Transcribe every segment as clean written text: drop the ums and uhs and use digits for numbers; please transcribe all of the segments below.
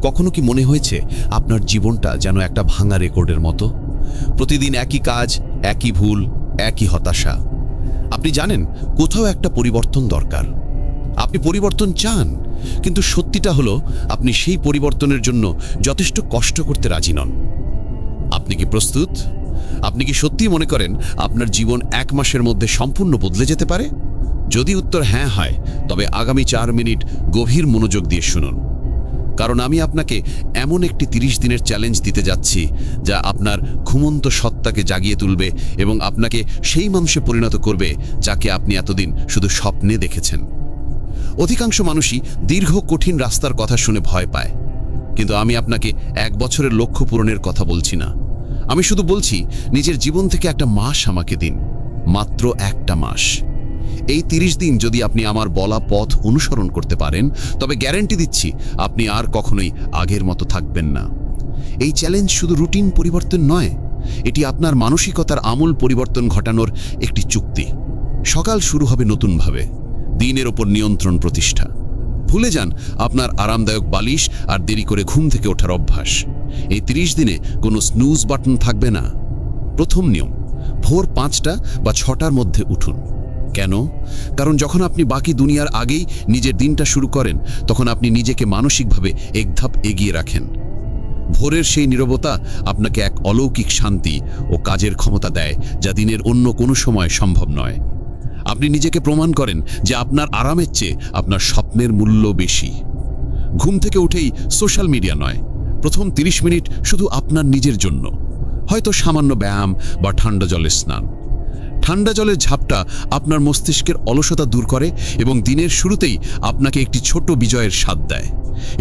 কখনো কি মনে হয়েছে আপনার জীবনটা যেন একটা ভাঙা রেকর্ডের মতো? প্রতিদিন একই কাজ, একই ভুল, একই হতাশা। আপনি জানেন কোথাও একটা পরিবর্তন দরকার। আপনি পরিবর্তন চান, কিন্তু সত্যিটা হলো আপনি সেই পরিবর্তনের জন্য যথেষ্ট কষ্ট করতে রাজি নন। আপনি কি প্রস্তুত? আপনি কি সত্যিই মনে করেন আপনার জীবন 1 মাসের মধ্যে সম্পূর্ণ বদলে যেতে পারে? যদি উত্তর হ্যাঁ হয়, তবে আগামী 4 মিনিট গভীর মনোযোগ দিয়ে শুনুন। কারণ আমি আপনাকে এমন একটি 30 দিনের চ্যালেঞ্জ দিতে যাচ্ছি যা আপনার ঘুমন্ত সত্তাকে জাগিয়ে তুলবে এবং আপনাকে সেই মানুষে পরিণত করবে যাকে আপনি এতদিন শুধু স্বপ্নে দেখেছেন। অধিকাংশ মানুষই দীর্ঘ কঠিন রাস্তার কথা শুনে ভয় পায়, কিন্তু আমি আপনাকে 1 বছরের লক্ষ্য পূরণের কথা বলছি না। আমি শুধু বলছি, নিজের জীবন থেকে একটা মাস আমাকে দিন, মাত্র একটা মাস। এই 30 দিন যদি আপনি আমার বলা পথ অনুসরণ করতে পারেন, তবে গ্যারান্টি দিচ্ছি আপনি আর কখনোই আগের মতো থাকবেন না। এই চ্যালেঞ্জ শুধু রুটিন পরিবর্তন নয়, এটি আপনার মানসিকতার আমূল পরিবর্তন ঘটানোর একটি চুক্তি। সকাল শুরু হবে নতুনভাবে, দিনের ওপর নিয়ন্ত্রণ প্রতিষ্ঠা। ভুলে যান আপনার আরামদায়ক বালিশ আর দেরি করে ঘুম থেকে ওঠার অভ্যাস। এই 30 দিনে কোনো স্নুজ বাটন থাকবে না। প্রথম নিয়ম, ভোর 5টা বা 6টার মধ্যে উঠুন। কেন? কারণ যখন আপনি বাকি দুনিয়ার আগেই নিজের দিনটা শুরু করেন, তখন আপনি নিজেকে মানসিকভাবে এক ধাপ এগিয়ে রাখেন। ভোরের সেই নীরবতা আপনাকে এক অলৌকিক শান্তি ও কাজের ক্ষমতা দেয়, যা দিনের অন্য কোনো সময় সম্ভব নয়। আপনি নিজেকে প্রমাণ করেন যে আপনার আরামের চেয়ে আপনার স্বপ্নের মূল্য বেশি। ঘুম থেকে উঠেই সোশ্যাল মিডিয়া নয়, প্রথম 30 মিনিট শুধু আপনার নিজের জন্য। হয়তো সামান্য ব্যায়াম বা ঠান্ডা জলের স্নান। ঠান্ডা জলের ঝাপটা আপনার মস্তিষ্কের অলসতা দূর করে এবং দিনের শুরুতেই আপনাকে একটি ছোট বিজয়ের স্বাদ দেয়।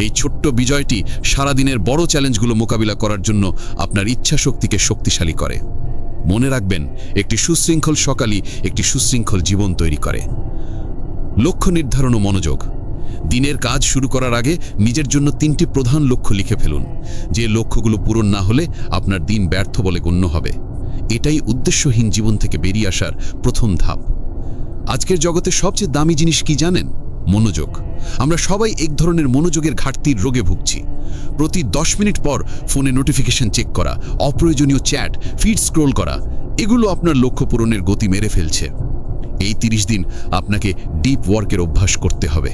এই ছোট্ট বিজয়টি সারাদিনের বড় চ্যালেঞ্জগুলো মোকাবিলা করার জন্য আপনার ইচ্ছাশক্তিকে শক্তিশালী করে। মনে রাখবেন, একটি সুশৃঙ্খল সকালই একটি সুশৃঙ্খল জীবন তৈরি করে। লক্ষ্য নির্ধারণ ও মনোযোগ। দিনের কাজ শুরু করার আগে নিজের জন্য 3টি প্রধান লক্ষ্য লিখে ফেলুন। যে লক্ষ্যগুলো পূরণ না হলে আপনার দিন ব্যর্থ বলে গণ্য হবে। এটাই উদ্দেশ্যহীন জীবন থেকে বেরিয়ে আসার প্রথম ধাপ। আজকের জগতে সবচেয়ে দামি জিনিস কি জানেন? মনোযোগ। আমরা সবাই এক ধরনের মনোযোগের ঘাটতির রোগে ভুগছি। প্রতি 10 মিনিট পর ফোনে নোটিফিকেশন চেক করা, অপ্রয়োজনীয় চ্যাট, ফিড স্ক্রোল করা, এগুলো আপনার লক্ষ্য পূরণের গতি মেরে ফেলছে। এই 30 দিন আপনাকে ডিপ ওয়ার্কের অভ্যাস করতে হবে।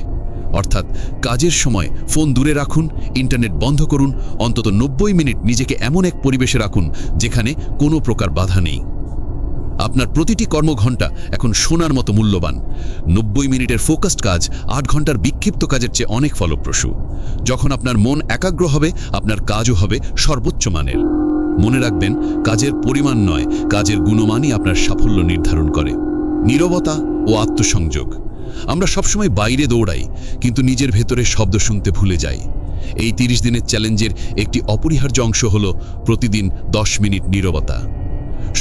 অর্থাৎ কাজের সময় ফোন দূরে রাখুন, ইন্টারনেট বন্ধ করুন, অন্তত 90 মিনিট নিজেকে এমন এক পরিবেশে রাখুন যেখানে কোনো প্রকার বাধা নেই। আপনার প্রতিটি কর্মঘণ্টা এখন সোনার মতো মূল্যবান। 90 মিনিটের ফোকাসড কাজ 8 ঘন্টার বিক্ষিপ্ত কাজের চেয়ে অনেক ফলপ্রসূ। যখন আপনার মন একাগ্র হবে, আপনার কাজও হবে সর্বোচ্চ মানের। মনে রাখবেন, কাজের পরিমাণ নয়, কাজের গুণমানই আপনার সাফল্য নির্ধারণ করে। নীরবতা ও আত্মসংযোগ। আমরা সবসময় বাইরে দৌড়াই, কিন্তু নিজের ভেতরে শব্দ শুনতে ভুলে যাই। এই 30 দিনের চ্যালেঞ্জের একটি অপরিহার্য অংশ হল প্রতিদিন 10 মিনিট নীরবতা।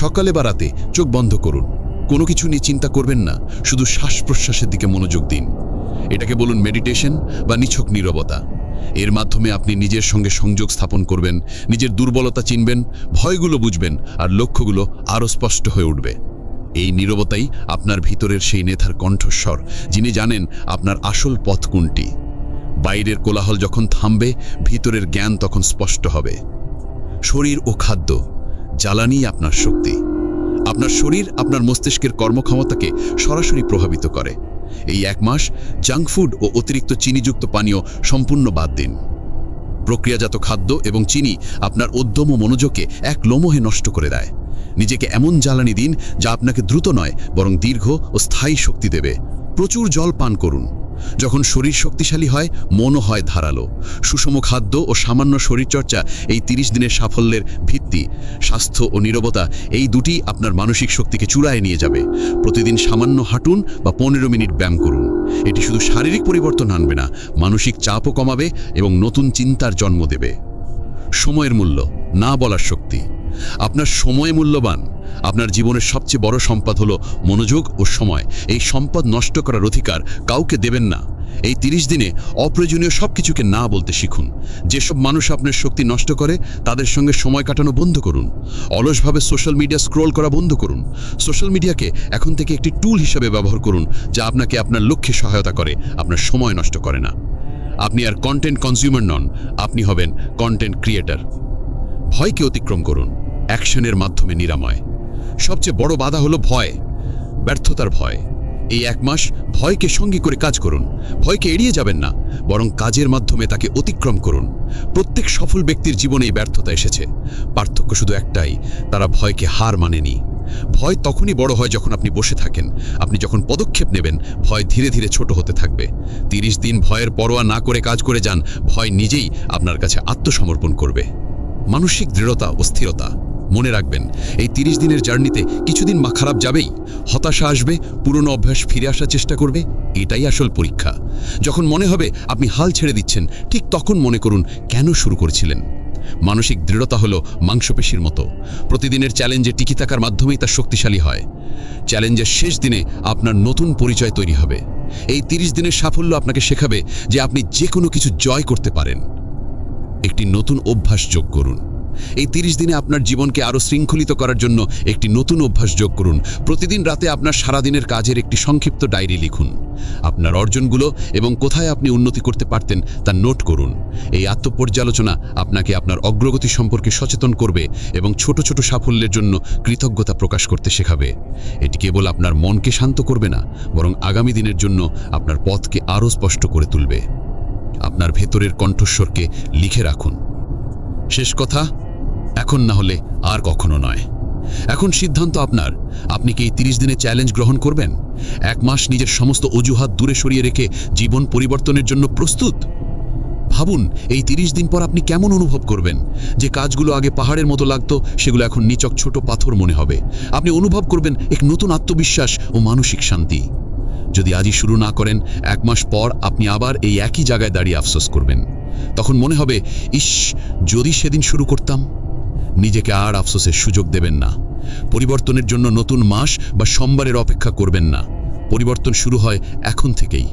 সকালে বা রাতে চোখ বন্ধ করুন, কোনো কিছু নিয়ে চিন্তা করবেন না, শুধু শ্বাস প্রশ্বাসের দিকে মনোযোগ দিন। এটাকে বলুন মেডিটেশন বা নিছক নীরবতা। এর মাধ্যমে আপনি নিজের সঙ্গে সংযোগ স্থাপন করবেন, নিজের দুর্বলতা চিনবেন, ভয়গুলো বুঝবেন, আর লক্ষ্যগুলো আরও স্পষ্ট হয়ে উঠবে। এই নীরবতাই আপনার ভিতরের সেই নেতার কণ্ঠস্বর, যিনি জানেন আপনার আসল পথ কোনটি। বাইরের কোলাহল যখন থামবে, ভিতরের জ্ঞান তখন স্পষ্ট হবে। শরীর ও খাদ্য। জ্বালানি আপনার শক্তি। আপনার শরীর আপনার মস্তিষ্কের কর্মক্ষমতাকে সরাসরি প্রভাবিত করে। এই 1 মাস জাঙ্ক ফুড ও অতিরিক্ত চিনিযুক্ত পানীয় সম্পূর্ণ বাদ দিন। প্রক্রিয়াজাত খাদ্য এবং চিনি আপনার উদ্যম ও মনোযোগকে এক লম্হে নষ্ট করে দেয়। নিজেকে এমন জ্বালানি দিন যা আপনাকে দ্রুত নয়, বরং দীর্ঘ ও স্থায়ী শক্তি দেবে। প্রচুর জল পান করুন। যখন শরীর শক্তিশালী হয়, মনও হয় ধারালো। সুষম খাদ্য ও সামান্য শরীরচর্চা এই 30 দিনের সাফল্যের ভিত্তি। স্বাস্থ্য ও নীরবতা, এই দুটি আপনার মানসিক শক্তিকে চূড়ায় নিয়ে যাবে। প্রতিদিন সামান্য হাঁটুন বা 15 মিনিট ব্যায়াম করুন। এটি শুধু শারীরিক পরিবর্তন আনবে না, মানসিক চাপও কমাবে এবং নতুন চিন্তার জন্ম দেবে। সময়ের মূল্য না বলার শক্তি। আপনার সময় মূল্যবান। আপনার জীবনের সবচেয়ে বড় সম্পদ হলো মনোযোগ ও সময়। এই সম্পদ নষ্ট করার অধিকার কাউকে দেবেন না। এই 30 দিনে অপ্রয়োজনীয় সবকিছুকে না বলতে শিখুন। যেসব মানুষ আপনার শক্তি নষ্ট করে, তাদের সঙ্গে সময় কাটানো বন্ধ করুন। অলসভাবে সোশ্যাল মিডিয়া স্ক্রোল করা বন্ধ করুন। সোশ্যাল মিডিয়াকে এখন থেকে একটি টুল হিসেবে ব্যবহার করুন, যা আপনাকে আপনার লক্ষ্যে সহায়তা করে, আপনার সময় নষ্ট করে না। আপনি আর কন্টেন্ট কনজিউমার নন, আপনি হবেন কন্টেন্ট ক্রিয়েটর। ভয়কে অতিক্রম করুন, অ্যাকশনের মাধ্যমে নিরাময়। সবচেয়ে বড় বাধা হলো ভয়, ব্যর্থতার ভয়। এই 1 মাস ভয়কে সঙ্গী করে কাজ করুন। ভয়কে এড়িয়ে যাবেন না, বরং কাজের মাধ্যমে তাকে অতিক্রম করুন। প্রত্যেক সফল ব্যক্তির জীবনে এই ব্যর্থতা এসেছে। পার্থক্য শুধু একটাই, তারা ভয়কে হার মানেনি। ভয় তখনই বড় হয় যখন আপনি বসে থাকেন। আপনি যখন পদক্ষেপ নেবেন, ভয় ধীরে ধীরে ছোট হতে থাকবে। 30 দিন ভয়ের পরোয়া না করে কাজ করে যান, ভয় নিজেই আপনার কাছে আত্মসমর্পণ করবে। মানসিক দৃঢ়তা ও স্থিরতা। মনে রাখবেন, এই 30 দিনের জার্নিতে কিছুদিন খারাপ যাবেই। হতাশা আসবে, পুরনো অভ্যাস ফিরে আসার চেষ্টা করবে। এটাই আসল পরীক্ষা। যখন মনে হবে আপনি হাল ছেড়ে দিচ্ছেন, ঠিক তখন মনে করুন কেন শুরু করেছিলেন। মানসিক দৃঢ়তা হলো মাংসপেশির মতো। প্রতিদিনের চ্যালেঞ্জে টিকে থাকার মাধ্যমেই তা শক্তিশালী হয়। চ্যালেঞ্জের শেষ দিনে আপনার নতুন পরিচয় তৈরি হবে। এই 30 দিনের সাফল্য আপনাকে শেখাবে যে আপনি যে কোনো কিছু জয় করতে পারেন। একটি নতুন অভ্যাস যোগ করুন। এই 30 দিনে আপনার জীবনকে আরও শৃঙ্খলিত করার জন্য একটি নতুন অভ্যাস যোগ করুন। প্রতিদিন রাতে আপনার সারাদিনের কাজের একটি সংক্ষিপ্ত ডায়েরি লিখুন। আপনার অর্জনগুলো এবং কোথায় আপনি উন্নতি করতে পারতেন তা নোট করুন। এই আত্মপর্যালোচনা আপনাকে আপনার অগ্রগতি সম্পর্কে সচেতন করবে এবং ছোট ছোট সাফল্যের জন্য কৃতজ্ঞতা প্রকাশ করতে শেখাবে। এটি কেবল আপনার মনকে শান্ত করবে না, বরং আগামী দিনের জন্য আপনার পথকে আরও স্পষ্ট করে তুলবে। আপনার ভেতরের কণ্ঠস্বরকে লিখে রাখুন। শেষ কথা, এখন না হলে আর কখনো নয়। এখন সিদ্ধান্ত আপনার। আপনি কি এই 30 দিনে চ্যালেঞ্জ গ্রহণ করবেন? 1 মাস নিজের সমস্ত অজুহাত দূরে সরিয়ে রেখে জীবন পরিবর্তনের জন্য প্রস্তুত? ভাবুন, এই 30 দিন পর আপনি কেমন অনুভব করবেন। যে কাজগুলো আগে পাহাড়ের মতো লাগতো, সেগুলো এখন নিচক ছোট পাথর মনে হবে। আপনি অনুভব করবেন এক নতুন আত্মবিশ্বাস ও মানসিক শান্তি। যদি আজই শুরু না করেন, 1 মাস পর আপনি আবার এই একই জায়গায় দাঁড়িয়ে আফসোস করবেন। তখন মনে হবে, ইস, যদি সেদিন শুরু করতাম। নিজেকে আর আফসোসের সুযোগ দেবেন না। পরিবর্তনের জন্য নতুন মাস বা সোমবারের অপেক্ষা করবেন না। পরিবর্তন শুরু হয় এখন থেকেই।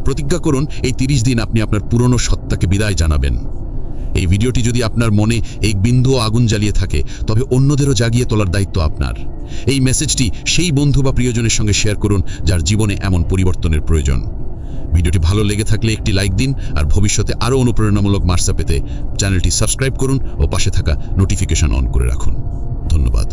প্রতিজ্ঞা করুন, এই 30 দিন আপনি আপনার পুরনো সত্তাকে বিদায় জানাবেন। এই ভিডিওটি যদি আপনার মনে এক বিন্দুও আগুন জ্বালিয়ে থাকে, তবে অন্যদেরও জাগিয়ে তোলার দায়িত্ব আপনার। এই মেসেজটি সেই বন্ধু বা প্রিয়জনের সঙ্গে শেয়ার করুন যার জীবনে এমন পরিবর্তনের প্রয়োজন। ভিডিওটি ভালো লেগে থাকলে একটি লাইক দিন, আর ভবিষ্যতে আরও অনুপ্রেরণামূলক বার্তা পেতে চ্যানেলটি সাবস্ক্রাইব করুন ও পাশে থাকা নোটিফিকেশন অন করে রাখুন। ধন্যবাদ।